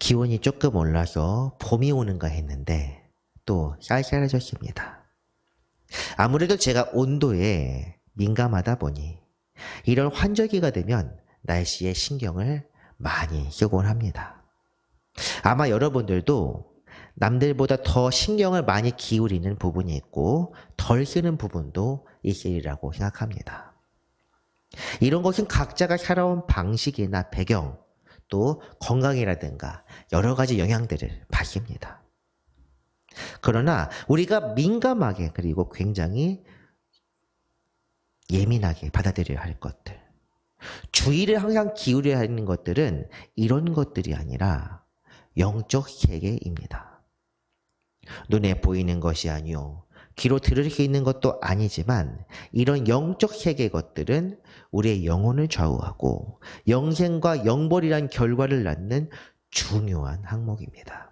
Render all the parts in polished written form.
기온이 조금 올라서 봄이 오는가 했는데 또 쌀쌀해졌습니다. 아무래도 제가 온도에 민감하다 보니 이런 환절기가 되면 날씨에 신경을 많이 쓰곤 합니다. 아마 여러분들도 남들보다 더 신경을 많이 기울이는 부분이 있고 덜 쓰는 부분도 있으리라고 생각합니다. 이런 것은 각자가 살아온 방식이나 배경, 또 건강이라든가 여러 가지 영향들을 받습니다. 그러나 우리가 민감하게 그리고 굉장히 예민하게 받아들여야 할 것들, 주의를 항상 기울여야 하는 것들은 이런 것들이 아니라 영적 세계입니다. 눈에 보이는 것이 아니요 귀로 들을 수 있는 것도 아니지만 이런 영적 세계 것들은 우리의 영혼을 좌우하고 영생과 영벌이란 결과를 낳는 중요한 항목입니다.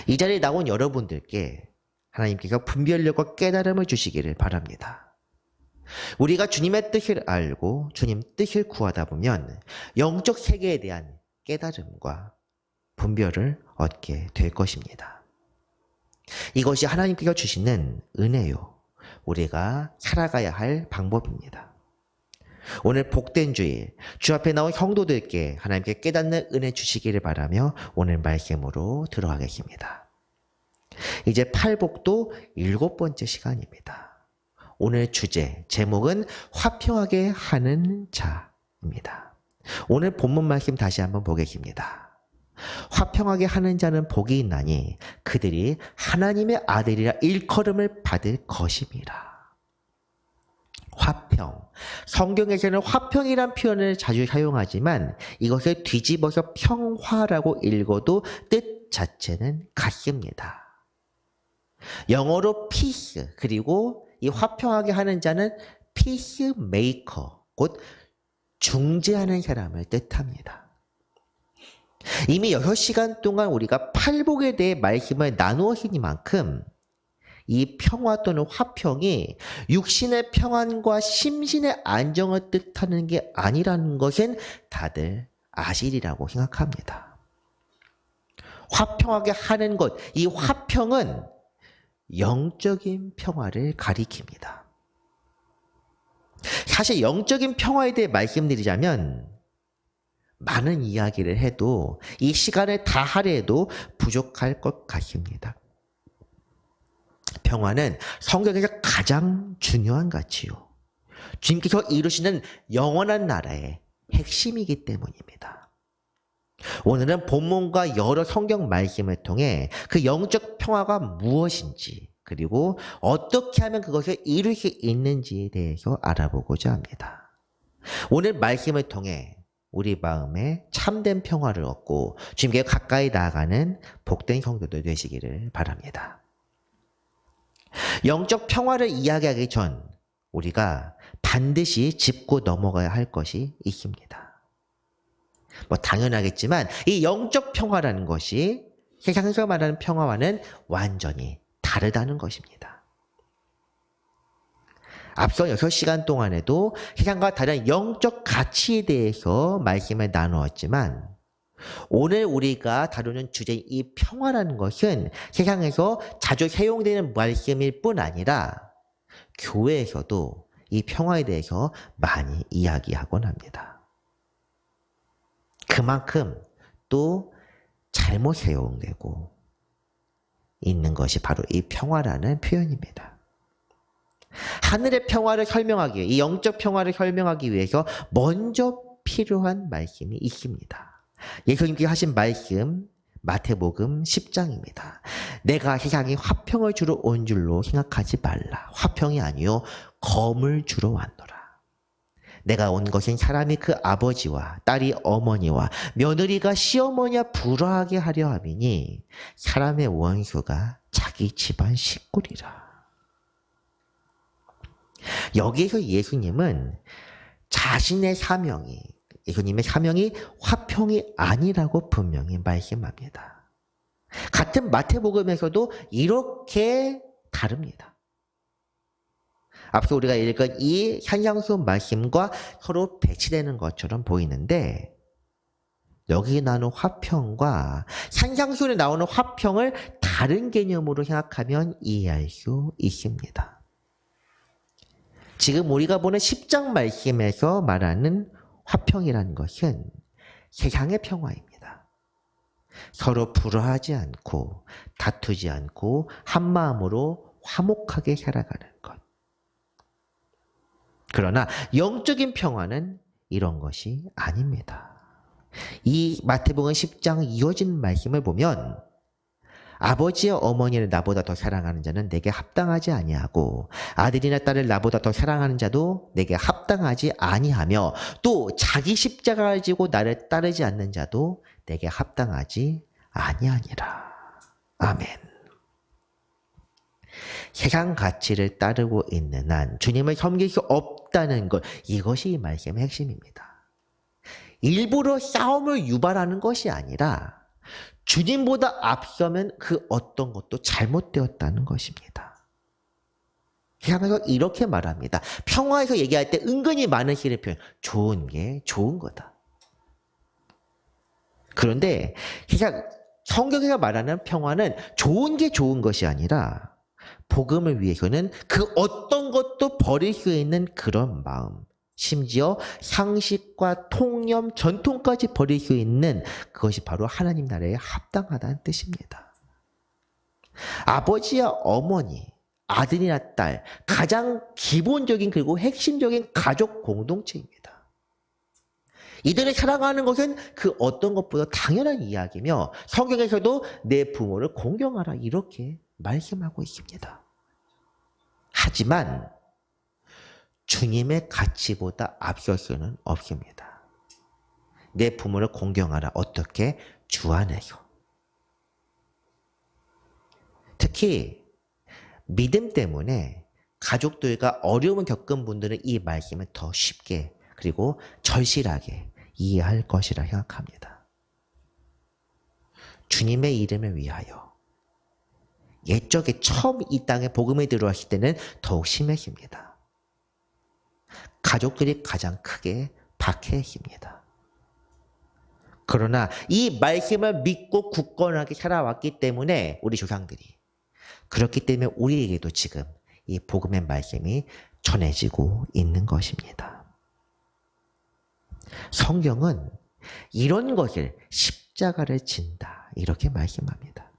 이 자리에 나온 여러분들께 하나님께서 분별력과 깨달음을 주시기를 바랍니다. 우리가 주님의 뜻을 알고 주님 뜻을 구하다 보면 영적 세계에 대한 깨달음과 분별을 얻게 될 것입니다. 이것이 하나님께서 주시는 은혜요. 우리가 살아가야 할 방법입니다. 오늘 복된 주일, 주 앞에 나온 성도들께 하나님께 깨닫는 은혜 주시기를 바라며 오늘 말씀으로 들어가겠습니다. 이제 팔복도 7번째 시간입니다. 오늘 주제, 제목은 화평하게 하는 자입니다. 오늘 본문 말씀 다시 한번 보겠습니다. 화평하게 하는 자는 복이 있나니 그들이 하나님의 아들이라 일컬음을 받을 것임이라. 화평. 성경에서는 화평이란 표현을 자주 사용하지만 이것을 뒤집어서 평화라고 읽어도 뜻 자체는 같습니다. 영어로 peace, 그리고 이 화평하게 하는 자는 peacemaker, 곧 중재하는 사람을 뜻합니다. 이미 6시간 동안 우리가 팔복에 대해 말씀을 나누었으니만큼 이 평화 또는 화평이 육신의 평안과 심신의 안정을 뜻하는 게 아니라는 것은 다들 아시리라고 생각합니다. 화평하게 하는 것, 이 화평은 영적인 평화를 가리킵니다. 사실 영적인 평화에 대해 말씀드리자면 많은 이야기를 해도 이 시간을 다 하려 해도 부족할 것 같습니다. 평화는 성경에서 가장 중요한 가치요. 주님께서 이루시는 영원한 나라의 핵심이기 때문입니다. 오늘은 본문과 여러 성경 말씀을 통해 그 영적 평화가 무엇인지 그리고 어떻게 하면 그것을 이룰 수 있는지에 대해서 알아보고자 합니다. 오늘 말씀을 통해 우리 마음에 참된 평화를 얻고 주님께 가까이 나아가는 복된 성도들 되시기를 바랍니다. 영적 평화를 이야기하기 전 우리가 반드시 짚고 넘어가야 할 것이 있습니다. 당연하겠지만 이 영적 평화라는 것이 세상에서 말하는 평화와는 완전히 다르다는 것입니다. 앞서 6시간 동안에도 세상과 다른 영적 가치에 대해서 말씀을 나누었지만 오늘 우리가 다루는 주제인 이 평화라는 것은 세상에서 자주 사용되는 말씀일 뿐 아니라 교회에서도 이 평화에 대해서 많이 이야기하곤 합니다. 그만큼 또 잘못 사용되고 있는 것이 바로 이 평화라는 표현입니다. 하늘의 평화를 설명하기 위해, 이 영적 평화를 설명하기 위해서 먼저 필요한 말씀이 있습니다. 예수님께서 하신 말씀 마태복음 10장입니다. 내가 세상에 화평을 주러 온 줄로 생각하지 말라. 화평이 아니요 검을 주러 왔노라. 내가 온 것은 사람이 그 아버지와 딸이 어머니와 며느리가 시어머니와 불화하게 하려 함이니 사람의 원수가 자기 집안 식구리라. 여기에서 예수님은 자신의 사명이, 예수님의 사명이 화평이 아니라고 분명히 말씀합니다. 같은 마태복음에서도 이렇게 다릅니다. 앞서 우리가 읽은 이 현상수 말씀과 서로 배치되는 것처럼 보이는데 여기 나오는 화평과 산상수훈에 나오는 화평을 다른 개념으로 생각하면 이해할 수 있습니다. 지금 우리가 보는 10장 말씀에서 말하는 화평이라는 것은 세상의 평화입니다. 서로 불화하지 않고 다투지 않고 한마음으로 화목하게 살아가는 것. 그러나 영적인 평화는 이런 것이 아닙니다. 이 마태복음 10장 이어진 말씀을 보면 아버지와 어머니를 나보다 더 사랑하는 자는 내게 합당하지 아니하고 아들이나 딸을 나보다 더 사랑하는 자도 내게 합당하지 아니하며 또 자기 십자가를 지고 나를 따르지 않는 자도 내게 합당하지 아니하니라. 아멘. 세상 가치를 따르고 있는 한 주님을 섬길 수 없다는 것, 이것이 이 말씀의 핵심입니다. 일부러 싸움을 유발하는 것이 아니라 주님보다 앞서면 그 어떤 것도 잘못되었다는 것입니다. 세상에서 이렇게 말합니다. 평화에서 얘기할 때 은근히 많은 시의 표현, 좋은 게 좋은 거다. 그런데 성경에서 말하는 평화는 좋은 게 좋은 것이 아니라 복음을 위해서는 그 어떤 것도 버릴 수 있는 그런 마음, 심지어 상식과 통념, 전통까지 버릴 수 있는 그것이 바로 하나님 나라에 합당하다는 뜻입니다. 아버지와 어머니, 아들이나 딸, 가장 기본적인 그리고 핵심적인 가족 공동체입니다. 이들을 사랑하는 것은 그 어떤 것보다 당연한 이야기며 성경에서도 내 부모를 공경하라 이렇게 말씀하고 있습니다. 하지만 주님의 가치보다 앞설 수는 없습니다. 내 부모를 공경하라. 어떻게? 주 안에서. 특히 믿음 때문에 가족들과 어려움을 겪은 분들은 이 말씀을 더 쉽게 그리고 절실하게 이해할 것이라 생각합니다. 주님의 이름을 위하여 옛적에 처음 이 땅에 복음에 들어왔을 때는 더욱 심했습니다. 가족들이 가장 크게 박해했습니다. 그러나 이 말씀을 믿고 굳건하게 살아왔기 때문에 우리 조상들이 그렇기 때문에 우리에게도 지금 이 복음의 말씀이 전해지고 있는 것입니다. 성경은 이런 것을 십자가를 진다 이렇게 말씀합니다.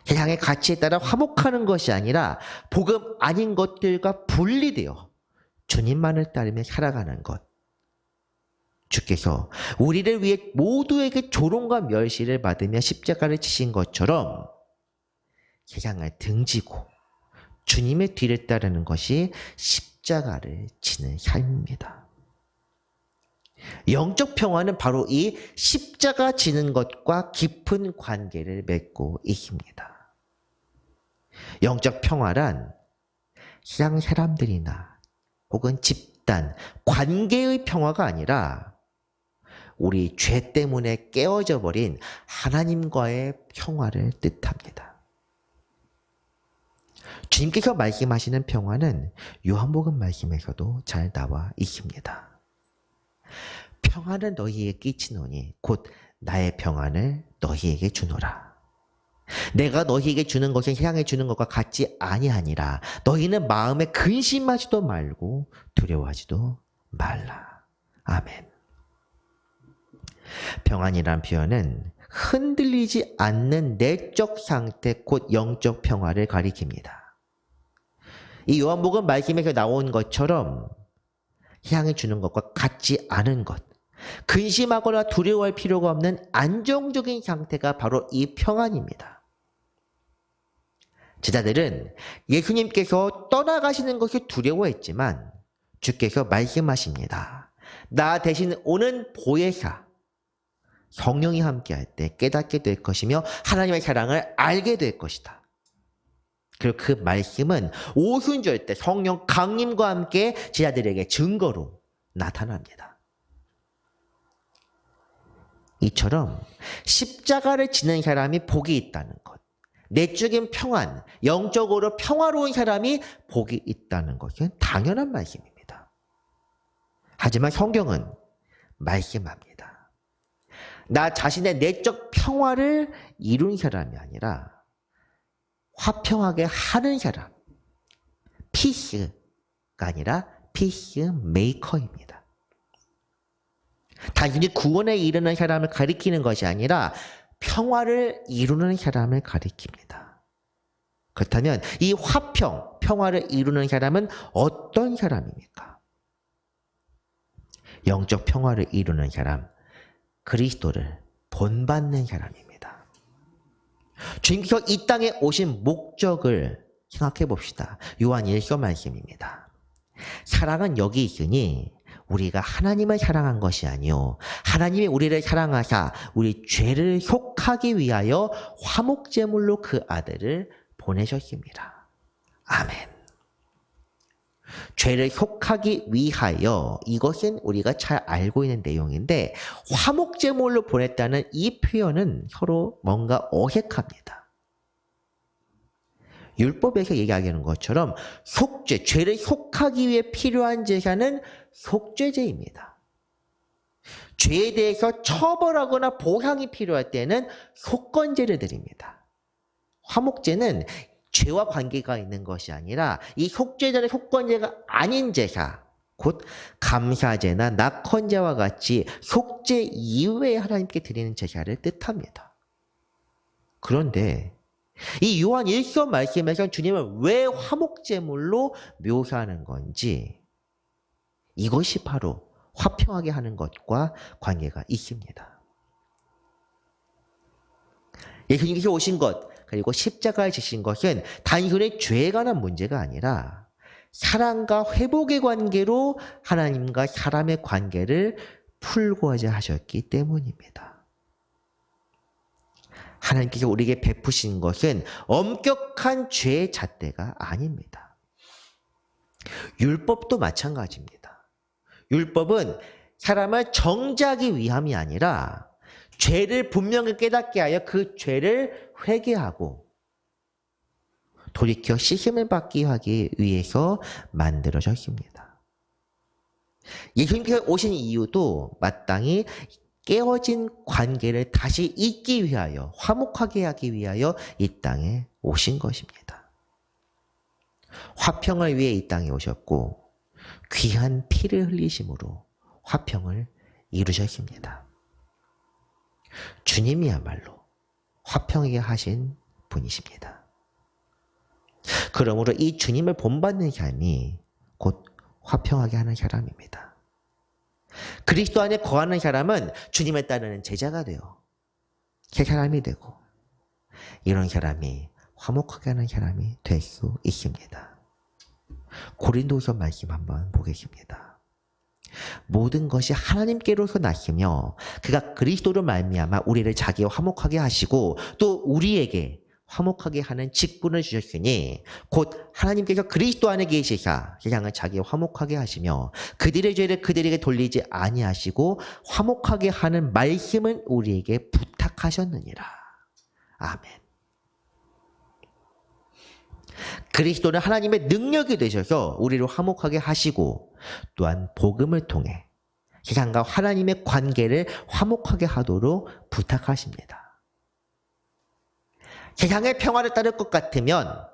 세상의 가치에 따라 화목하는 것이 아니라 복음 아닌 것들과 분리되어 주님만을 따르며 살아가는 것. 주께서 우리를 위해 모두에게 조롱과 멸시를 받으며 십자가를 지신 것처럼 세상을 등지고 주님의 뒤를 따르는 것이 십자가를 지는 삶입니다. 영적 평화는 바로 이 십자가 지는 것과 깊은 관계를 맺고 있습니다. 영적 평화란 세상 사람들이나 혹은 집단, 관계의 평화가 아니라 우리 죄 때문에 깨어져 버린 하나님과의 평화를 뜻합니다. 주님께서 말씀하시는 평화는 요한복음 말씀에서도 잘 나와 있습니다. 평안을 너희에게 끼치노니 곧 나의 평안을 너희에게 주노라. 내가 너희에게 주는 것은 세상에 주는 것과 같지 아니하니라. 너희는 마음에 근심하지도 말고 두려워하지도 말라. 아멘. 평안이란 표현은 흔들리지 않는 내적 상태 곧 영적 평화를 가리킵니다. 이 요한복음 말씀에서 나온 것처럼 세상에 주는 것과 같지 않은 것, 근심하거나 두려워할 필요가 없는 안정적인 상태가 바로 이 평안입니다. 제자들은 예수님께서 떠나가시는 것을 두려워했지만 주께서 말씀하십니다. 나 대신 오는 보혜사, 성령이 함께할 때 깨닫게 될 것이며 하나님의 사랑을 알게 될 것이다. 그리고 그 말씀은 오순절 때 성령 강림과 함께 제자들에게 증거로 나타납니다. 이처럼 십자가를 지는 사람이 복이 있다는 것, 내적인 평안, 영적으로 평화로운 사람이 복이 있다는 것은 당연한 말씀입니다. 하지만 성경은 말씀합니다. 나 자신의 내적 평화를 이룬 사람이 아니라 화평하게 하는 사람, 피스가 아니라 피스 메이커입니다. 단순히 구원에 이르는 사람을 가리키는 것이 아니라 평화를 이루는 사람을 가리킵니다. 그렇다면 이 화평, 평화를 이루는 사람은 어떤 사람입니까? 영적 평화를 이루는 사람, 그리스도를 본받는 사람입니다. 주님께서 이 땅에 오신 목적을 생각해 봅시다. 요한 1서 말씀입니다. 사랑은 여기 있으니 우리가 하나님을 사랑한 것이 아니요 하나님이 우리를 사랑하사 우리 죄를 속하기 위하여 화목제물로 그 아들을 보내셨습니다. 아멘. 죄를 속하기 위하여, 이것은 우리가 잘 알고 있는 내용인데 화목제물로 보냈다는 이 표현은 서로 뭔가 어색합니다. 율법에서 얘기하는 것처럼 속죄, 죄를 속하기 위해 필요한 제사는 속죄제입니다. 죄에 대해서 처벌하거나 보상이 필요할 때는 속건제를 드립니다. 화목제는 죄와 관계가 있는 것이 아니라 이 속죄제는 속건제가 아닌 제사, 곧 감사제나 낙헌제와 같이 속죄 이후에 하나님께 드리는 제사를 뜻합니다. 그런데 이 요한 1서 말씀에서 주님은 왜 화목제물로 묘사하는 건지, 이것이 바로 화평하게 하는 것과 관계가 있습니다. 예수님께서 오신 것, 그리고 십자가에 지신 것은 단순히 죄에 관한 문제가 아니라 사랑과 회복의 관계로 하나님과 사람의 관계를 풀고자 하셨기 때문입니다. 하나님께서 우리에게 베푸신 것은 엄격한 죄의 잣대가 아닙니다. 율법도 마찬가지입니다. 율법은 사람을 정죄하기 위함이 아니라 죄를 분명히 깨닫게 하여 그 죄를 회개하고 돌이켜 씻음을 받기 하기 위해서 만들어졌습니다. 예수님께서 오신 이유도 마땅히 깨어진 관계를 다시 잇기 위하여, 화목하게 하기 위하여 이 땅에 오신 것입니다. 화평을 위해 이 땅에 오셨고 귀한 피를 흘리심으로 화평을 이루셨습니다. 주님이야말로 화평하게 하신 분이십니다. 그러므로 이 주님을 본받는 삶이 곧 화평하게 하는 사람입니다. 그리스도 안에 거하는 사람은 주님을 따르는 제자가 되어 새 사람이 되고, 이런 사람이 화목하게 하는 사람이 될 수 있습니다. 고린도서 말씀 한번 보겠습니다. 모든 것이 하나님께로서 났으며 그가 그리스도로 말미암아 우리를 자기와 화목하게 하시고 또 우리에게 화목하게 하는 직분을 주셨으니 곧 하나님께서 그리스도 안에 계시사 세상을 자기와 화목하게 하시며 그들의 죄를 그들에게 돌리지 아니하시고 화목하게 하는 말씀을 우리에게 부탁하셨느니라. 아멘. 그리스도는 하나님의 능력이 되셔서 우리를 화목하게 하시고 또한 복음을 통해 세상과 하나님의 관계를 화목하게 하도록 부탁하십니다. 세상의 평화를 따를 것 같으면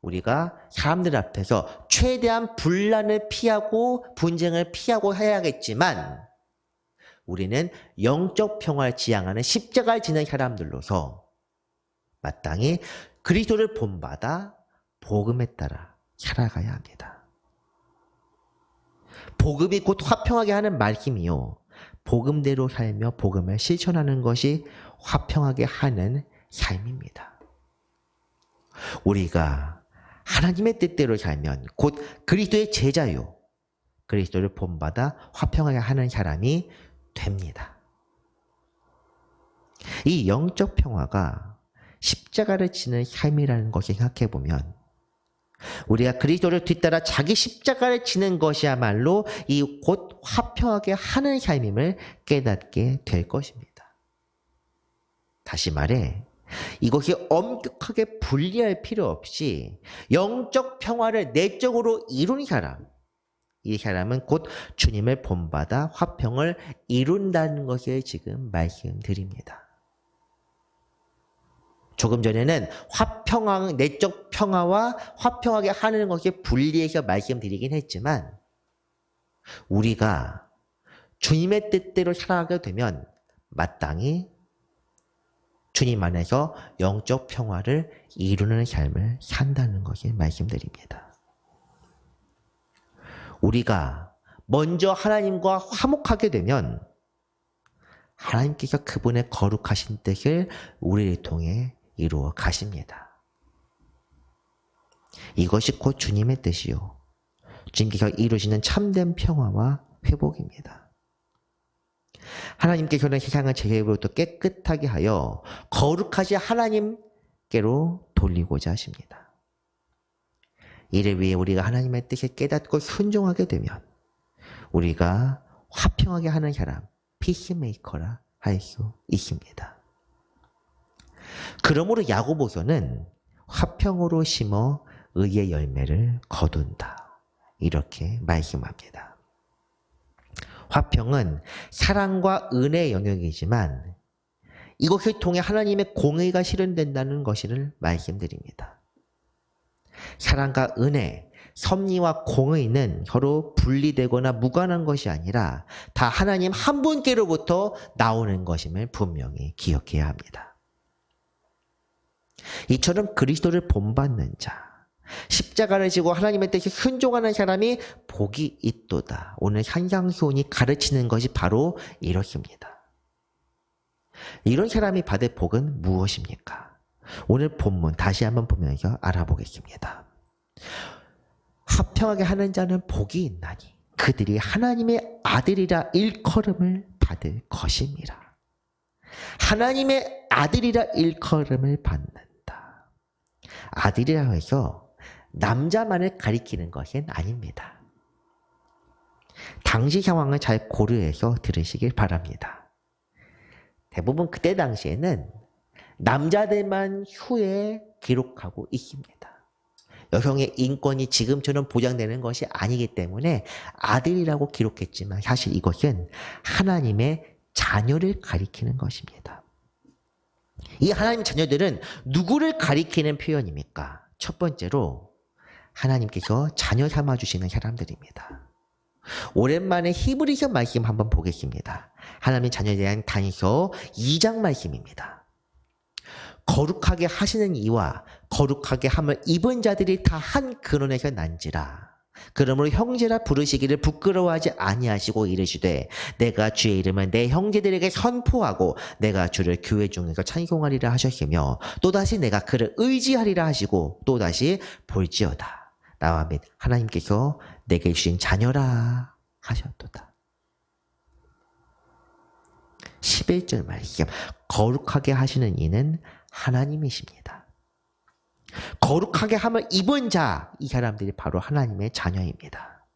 우리가 사람들 앞에서 최대한 분란을 피하고 분쟁을 피하고 해야겠지만 우리는 영적 평화를 지향하는 십자가를 지는 사람들로서 마땅히 그리스도를 본받아 복음에 따라 살아가야 합니다. 복음이 곧 화평하게 하는 말씀이요, 복음대로 살며 복음을 실천하는 것이 화평하게 하는 삶입니다. 우리가 하나님의 뜻대로 살면 곧 그리스도의 제자요, 그리스도를 본받아 화평하게 하는 사람이 됩니다. 이 영적 평화가 십자가를 지는 삶이라는 것을 생각해 보면 우리가 그리스도를 뒤따라 자기 십자가를 지는 것이야말로 이 곧 화평하게 하는 삶임을 깨닫게 될 것입니다. 다시 말해 이것이 엄격하게 분리할 필요 없이 영적 평화를 내적으로 이룬 사람, 이 사람은 곧 주님을 본받아 화평을 이룬다는 것을 지금 말씀드립니다. 조금 전에는 내적 평화와 화평하게 하는 것을 분리해서 말씀드리긴 했지만 우리가 주님의 뜻대로 살아가게 되면 마땅히 주님 안에서 영적 평화를 이루는 삶을 산다는 것을 말씀드립니다. 우리가 먼저 하나님과 화목하게 되면 하나님께서 그분의 거룩하신 뜻을 우리를 통해 이루어 가십니다. 이것이 곧 주님의 뜻이요. 주님께서 이루시는 참된 평화와 회복입니다. 하나님께서는 세상을 죄로부터 깨끗하게 하여 거룩하신 하나님께로 돌리고자 하십니다. 이를 위해 우리가 하나님의 뜻을 깨닫고 순종하게 되면 우리가 화평하게 하는 사람, 피스메이커라 할 수 있습니다. 그러므로 야고보서는 화평으로 심어 의의 열매를 거둔다. 이렇게 말씀합니다. 화평은 사랑과 은혜의 영역이지만 이것을 통해 하나님의 공의가 실현된다는 것을 말씀드립니다. 사랑과 은혜, 섭리와 공의는 서로 분리되거나 무관한 것이 아니라 다 하나님 한 분께로부터 나오는 것임을 분명히 기억해야 합니다. 이처럼 그리스도를 본받는 자, 십자가를 지고 하나님의 뜻에 순종하는 사람이 복이 있도다. 오늘 산상수훈이 가르치는 것이 바로 이렇습니다. 이런 사람이 받을 복은 무엇입니까? 오늘 본문 다시 한번 보면서 알아보겠습니다. 화평하게 하는 자는 복이 있나니 그들이 하나님의 아들이라 일컬음을 받을 것임이라. 하나님의 아들이라 일컬음을 받는다. 아들이라고 해서 남자만을 가리키는 것은 아닙니다. 당시 상황을 잘 고려해서 들으시길 바랍니다. 대부분 그때 당시에는 남자들만 후에 기록하고 있습니다. 여성의 인권이 지금처럼 보장되는 것이 아니기 때문에 아들이라고 기록했지만 사실 이것은 하나님의 자녀를 가리키는 것입니다. 이 하나님의 자녀들은 누구를 가리키는 표현입니까? 첫 번째로 하나님께서 자녀 삼아주시는 사람들입니다. 오랜만에 히브리서 말씀 한번 보겠습니다. 하나님의 자녀에 대한 단서 2장 말씀입니다. 거룩하게 하시는 이와 거룩하게 함을 입은 자들이 다 한 근원에서 난지라. 그러므로 형제라 부르시기를 부끄러워하지 아니하시고 이르시되 내가 주의 이름은 내 형제들에게 선포하고 내가 주를 교회 중에서 찬송하리라 하셨으며 또다시 내가 그를 의지하리라 하시고 또다시 볼지어다. 나와 및 하나님께서 내게 주신 자녀라 하셨도다. 11절 말씀. 거룩하게 하시는 이는 하나님이십니다. 거룩하게 함을 입은 자, 이 사람들이 바로 하나님의 자녀입니다.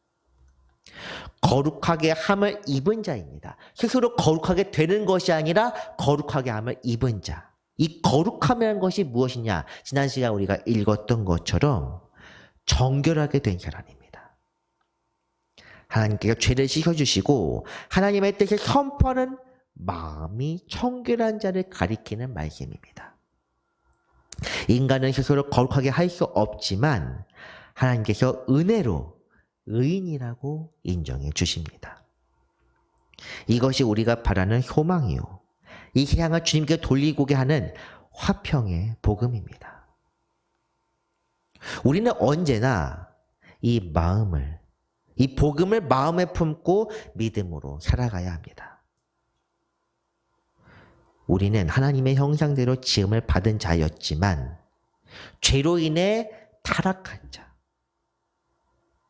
거룩하게 함을 입은 자입니다. 스스로 거룩하게 되는 것이 아니라 거룩하게 함을 입은 자. 이 거룩함이라는 것이 무엇이냐? 지난 시간 우리가 읽었던 것처럼 정결하게 된 사람입니다. 하나님께서 죄를 씻어주시고 하나님의 뜻을 선포하는 마음이 청결한 자를 가리키는 말씀입니다. 인간은 스스로 거룩하게 할 수 없지만 하나님께서 은혜로 의인이라고 인정해 주십니다. 이것이 우리가 바라는 소망이요. 이 세상을 주님께 돌리고게 하는 화평의 복음입니다. 우리는 언제나 이 복음을 마음에 품고 믿음으로 살아가야 합니다. 우리는 하나님의 형상대로 지음을 받은 자였지만 죄로 인해 타락한 자.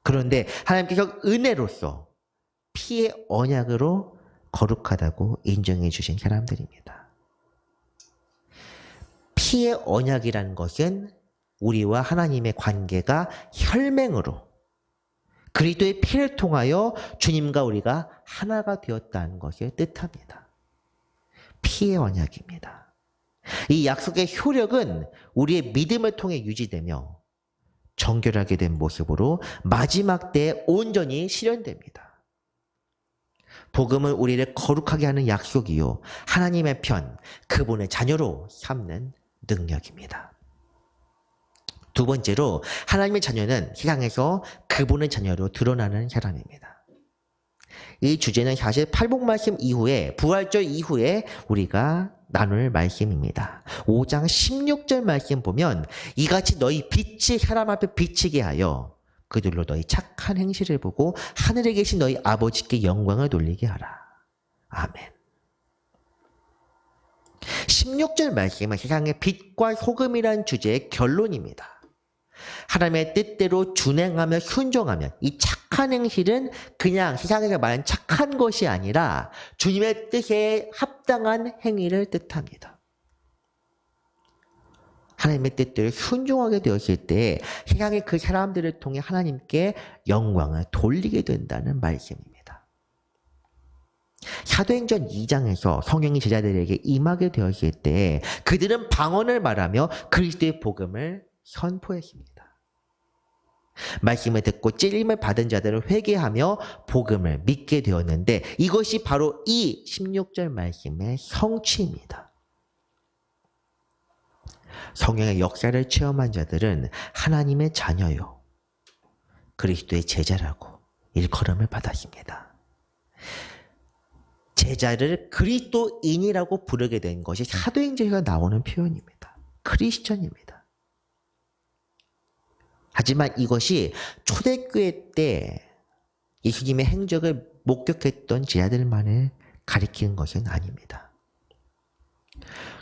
그런데 하나님께서 은혜로서 피의 언약으로 거룩하다고 인정해 주신 사람들입니다. 피의 언약이라는 것은 우리와 하나님의 관계가 혈맹으로 그리스도의 피를 통하여 주님과 우리가 하나가 되었다는 것을 뜻합니다. 피의 언약입니다. 이 약속의 효력은 우리의 믿음을 통해 유지되며 정결하게 된 모습으로 마지막 때에 온전히 실현됩니다. 복음은 우리를 거룩하게 하는 약속이요, 하나님의 편, 그분의 자녀로 삼는 능력입니다. 두 번째로 하나님의 자녀는 세상에서 그분의 자녀로 드러나는 사람입니다. 이 주제는 사실 팔복 말씀 이후에, 부활절 이후에 우리가 나눌 말씀입니다. 5장 16절 말씀 보면 이같이 너희 빛이 사람 앞에 비치게 하여 그들로 너희 착한 행실을 보고 하늘에 계신 너희 아버지께 영광을 돌리게 하라. 아멘. 16절 말씀은 세상의 빛과 소금이라는 주제의 결론입니다. 하나님의 뜻대로 준행하며 순종하면 이 착한 행실은 그냥 세상에서 말하는 착한 것이 아니라 주님의 뜻에 합당한 행위를 뜻합니다. 하나님의 뜻대로 순종하게 되었을 때 세상의 그 사람들을 통해 하나님께 영광을 돌리게 된다는 말씀입니다. 사도행전 2장에서 성령이 제자들에게 임하게 되었을 때 그들은 방언을 말하며 그리스도의 복음을 선포했습니다. 말씀을 듣고 찔림을 받은 자들을 회개하며 복음을 믿게 되었는데 이것이 바로 이 16절 말씀의 성취입니다. 성령의 역사를 체험한 자들은 하나님의 자녀요, 그리스도의 제자라고 일컬음을 받았습니다. 제자를 그리스도인이라고 부르게 된 것이 사도행전에서 나오는 표현입니다. 크리스천입니다. 하지만 이것이 초대교회 때 예수님의 행적을 목격했던 제자들만을 가리키는 것은 아닙니다.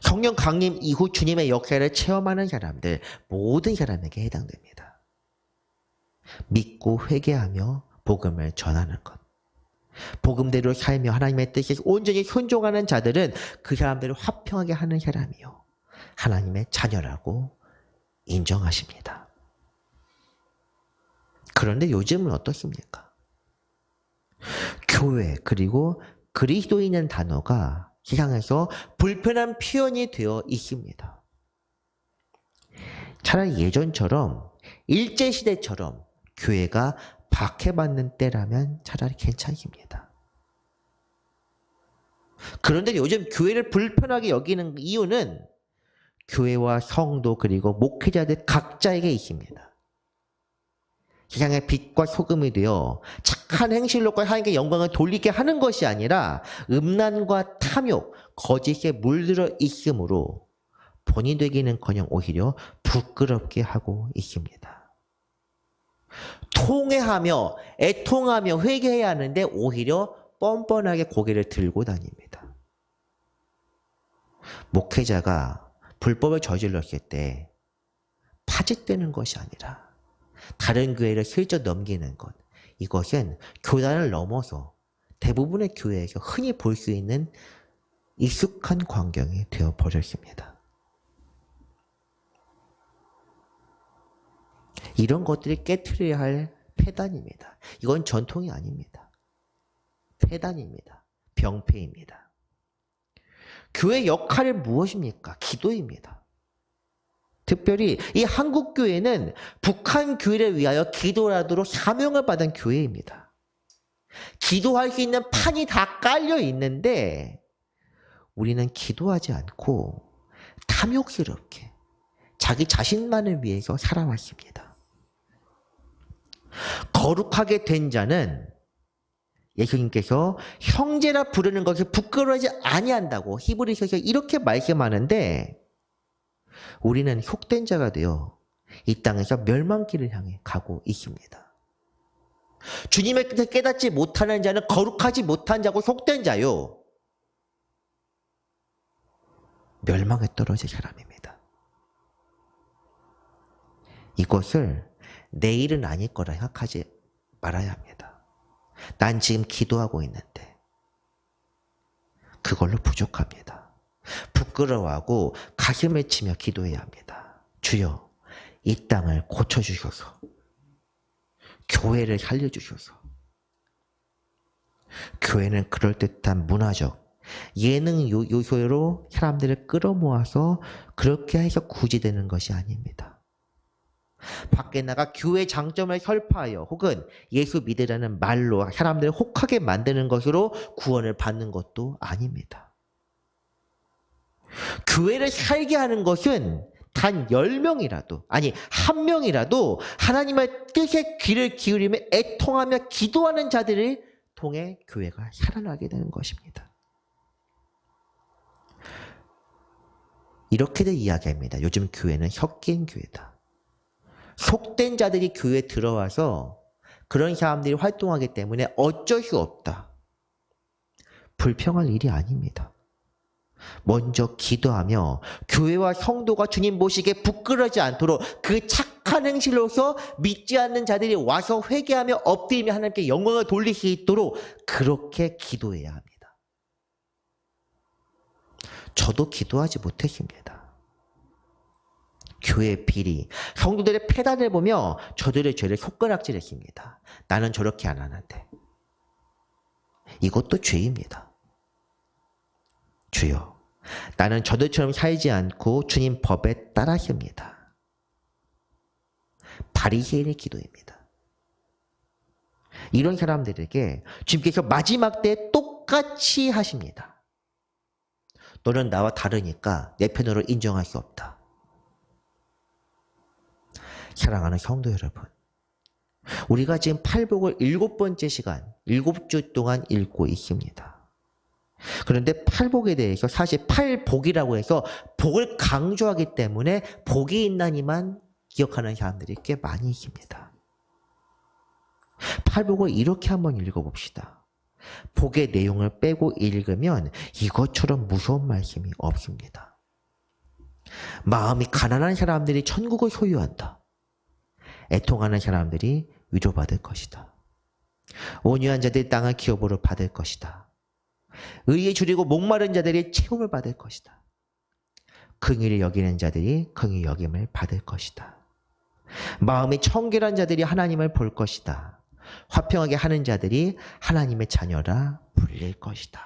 성령 강림 이후 주님의 역사를 체험하는 사람들, 모든 사람에게 해당됩니다. 믿고 회개하며 복음을 전하는 것, 복음대로 살며 하나님의 뜻에 온전히 순종하는 자들은 그 사람들을 화평하게 하는 사람이요, 하나님의 자녀라고 인정하십니다. 그런데 요즘은 어떻습니까? 교회 그리고 그리스도인이라는 단어가 세상에서 불편한 표현이 되어 있습니다. 차라리 예전처럼 일제시대처럼 교회가 박해받는 때라면 차라리 괜찮습니다. 그런데 요즘 교회를 불편하게 여기는 이유는 교회와 성도 그리고 목회자들 각자에게 있습니다. 세상의 빛과 소금이 되어 착한 행실로 하나님께 영광을 돌리게 하는 것이 아니라 음란과 탐욕, 거짓에 물들어 있으므로 본이 되기는커녕 오히려 부끄럽게 하고 있습니다. 통회하며 애통하며 회개해야 하는데 오히려 뻔뻔하게 고개를 들고 다닙니다. 목회자가 불법을 저질렀을 때 파직되는 것이 아니라 다른 교회를 슬쩍 넘기는 것, 이것은 교단을 넘어서 대부분의 교회에서 흔히 볼 수 있는 익숙한 광경이 되어버렸습니다. 이런 것들이 깨트려야 할 폐단입니다. 이건 전통이 아닙니다. 폐단입니다. 병폐입니다. 교회 역할이 무엇입니까? 기도입니다. 특별히 이 한국교회는 북한 교회를 위하여 기도하도록 사명을 받은 교회입니다. 기도할 수 있는 판이 다 깔려 있는데 우리는 기도하지 않고 탐욕스럽게 자기 자신만을 위해서 살아왔습니다. 거룩하게 된 자는 예수님께서 형제라 부르는 것을 부끄러워하지 아니한다고 히브리서에서 이렇게 말씀하는데 우리는 속된 자가 되어 이 땅에서 멸망길을 향해 가고 있습니다. 주님의 뜻을 깨닫지 못하는 자는 거룩하지 못한 자고 속된 자요, 멸망에 떨어질 사람입니다. 이것을 내일은 아닐 거라 생각하지 말아야 합니다. 난 지금 기도하고 있는데 그걸로 부족합니다. 부끄러워하고 가슴을 치며 기도해야 합니다. 주여, 이 땅을 고쳐주셔서 교회를 살려주셔서. 교회는 그럴듯한 문화적 예능 요소로 사람들을 끌어모아서 그렇게 해서 구제되는 것이 아닙니다. 밖에 나가 교회 장점을 설파하여 혹은 예수 믿으라는 말로 사람들을 혹하게 만드는 것으로 구원을 받는 것도 아닙니다. 교회를 살게 하는 것은 단 10명이라도, 아니 1명이라도 하나님의 뜻에 귀를 기울이며 애통하며 기도하는 자들을 통해 교회가 살아나게 되는 것입니다. 이렇게들 이야기합니다. 요즘 교회는 섞인 교회다. 속된 자들이 교회에 들어와서 그런 사람들이 활동하기 때문에 어쩔 수 없다. 불평할 일이 아닙니다. 먼저 기도하며 교회와 성도가 주님 보시기에 부끄러지 않도록 그 착한 행실로서 믿지 않는 자들이 와서 회개하며 엎드리며 하나님께 영광을 돌릴 수 있도록 그렇게 기도해야 합니다. 저도 기도하지 못했습니다. 교회의 비리, 성도들의 폐단을 보며 저들의 죄를 손가락질했습니다. 나는 저렇게 안 하는데. 이것도 죄입니다. 주여, 나는 저들처럼 살지 않고 주님 법에 따라합니다. 바리새인의 기도입니다. 이런 사람들에게 주님께서 마지막 때에 똑같이 하십니다. 너는 나와 다르니까 내 편으로 인정할 수 없다. 사랑하는 성도 여러분, 우리가 지금 팔복을 7번째 시간, 7주 동안 읽고 있습니다. 그런데 팔복에 대해서 사실 팔복이라고 해서 복을 강조하기 때문에 복이 있나니만 기억하는 사람들이 꽤 많이 있습니다. 팔복을 이렇게 한번 읽어봅시다. 복의 내용을 빼고 읽으면 이것처럼 무서운 말씀이 없습니다. 마음이 가난한 사람들이 천국을 소유한다. 애통하는 사람들이 위로받을 것이다. 온유한 자들이 땅을 기업으로 받을 것이다. 의에 줄이고 목마른 자들이 채움을 받을 것이다. 긍휼히 여기는 자들이 긍휼히 여김을 받을 것이다. 마음이 청결한 자들이 하나님을 볼 것이다. 화평하게 하는 자들이 하나님의 자녀라 불릴 것이다.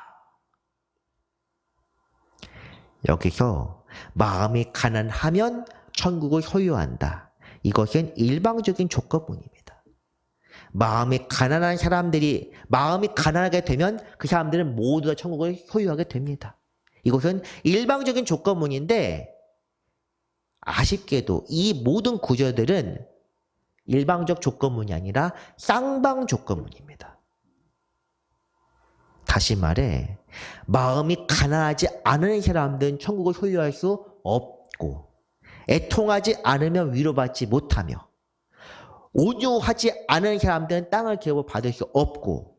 여기서 마음이 가난하면 천국을 소유한다. 이것은 일방적인 조건문입니다. 마음이 가난한 사람들이 마음이 가난하게 되면 그 사람들은 모두 다 천국을 소유하게 됩니다. 이것은 일방적인 조건문인데 아쉽게도 이 모든 구절들은 일방적 조건문이 아니라 쌍방 조건문입니다. 다시 말해 마음이 가난하지 않은 사람들은 천국을 소유할 수 없고 애통하지 않으면 위로받지 못하며 온유하지 않은 사람들은 땅을 기업으로 받을 수 없고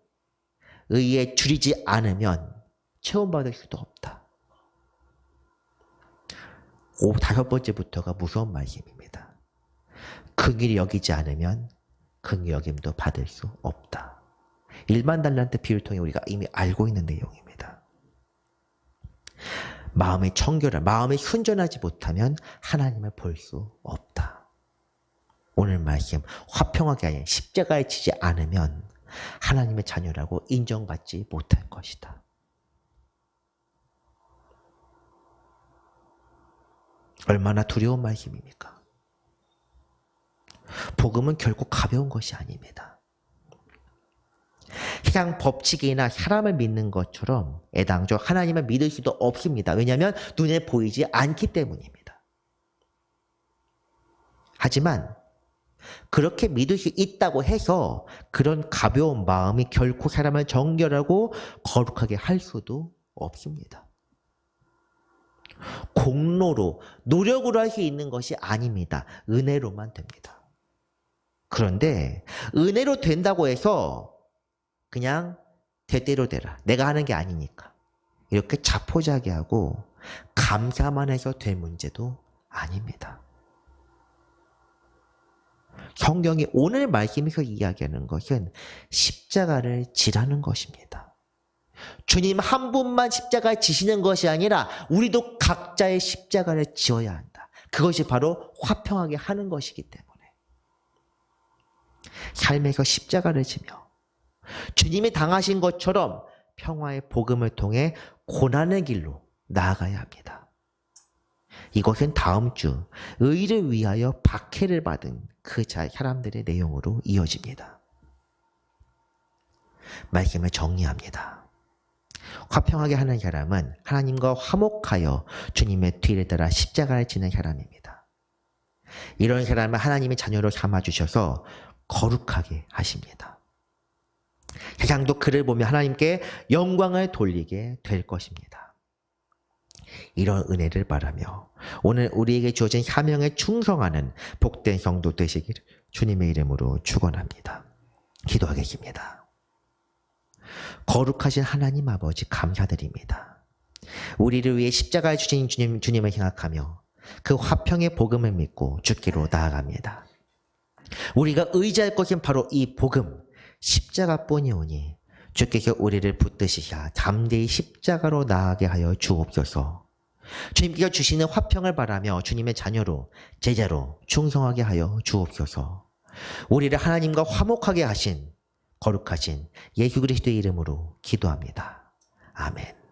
의에 줄이지 않으면 체험받을 수도 없다. 5번째부터가 무서운 말씀입니다. 긍휼히 여기지 않으면 긍휼히 여김도 받을 수 없다. 1만 달란트 비유를 통해 우리가 이미 알고 있는 내용입니다. 마음이 청결한, 마음이 순전하지 못하면 하나님을 볼 수 없다. 오늘 말씀 화평하게 아닌 십자가에 치지 않으면 하나님의 자녀라고 인정받지 못할 것이다. 얼마나 두려운 말씀입니까? 복음은 결코 가벼운 것이 아닙니다. 세상 법칙이나 사람을 믿는 것처럼 애당초 하나님을 믿을 수도 없습니다. 왜냐하면 눈에 보이지 않기 때문입니다. 하지만 그렇게 믿을 수 있다고 해서 그런 가벼운 마음이 결코 사람을 정결하고 거룩하게 할 수도 없습니다. 공로로, 노력으로 할 수 있는 것이 아닙니다. 은혜로만 됩니다. 그런데 은혜로 된다고 해서 그냥 대대로 되라. 내가 하는 게 아니니까. 이렇게 자포자기하고 감사만 해서 될 문제도 아닙니다. 성경이 오늘 말씀에서 이야기하는 것은 십자가를 지라는 것입니다. 주님 한 분만 십자가에 지시는 것이 아니라 우리도 각자의 십자가를 지어야 한다. 그것이 바로 화평하게 하는 것이기 때문에 삶에서 십자가를 지며 주님이 당하신 것처럼 평화의 복음을 통해 고난의 길로 나아가야 합니다. 이것은 다음 주 의를 위하여 박해를 받은 그 사람들의 내용으로 이어집니다. 말씀을 정리합니다. 화평하게 하는 사람은 하나님과 화목하여 주님의 뒤를 따라 십자가를 지는 사람입니다. 이런 사람을 하나님의 자녀로 삼아주셔서 거룩하게 하십니다. 세상도 그를 보며 하나님께 영광을 돌리게 될 것입니다. 이런 은혜를 바라며 오늘 우리에게 주어진 사명에 충성하는 복된 성도 되시기를 주님의 이름으로 축원합니다. 기도하겠습니다. 거룩하신 하나님 아버지 감사드립니다. 우리를 위해 십자가에 주신 주님을 생각하며 그 화평의 복음을 믿고 죽기로 나아갑니다. 우리가 의지할 것은 바로 이 복음, 십자가뿐이오니 주께서 우리를 붙드시사 담대히 십자가로 나아가게 하여 주옵소서. 주님께서 주시는 화평을 바라며 주님의 자녀로 제자로 충성하게 하여 주옵소서. 우리를 하나님과 화목하게 하신 거룩하신 예수 그리스도의 이름으로 기도합니다. 아멘.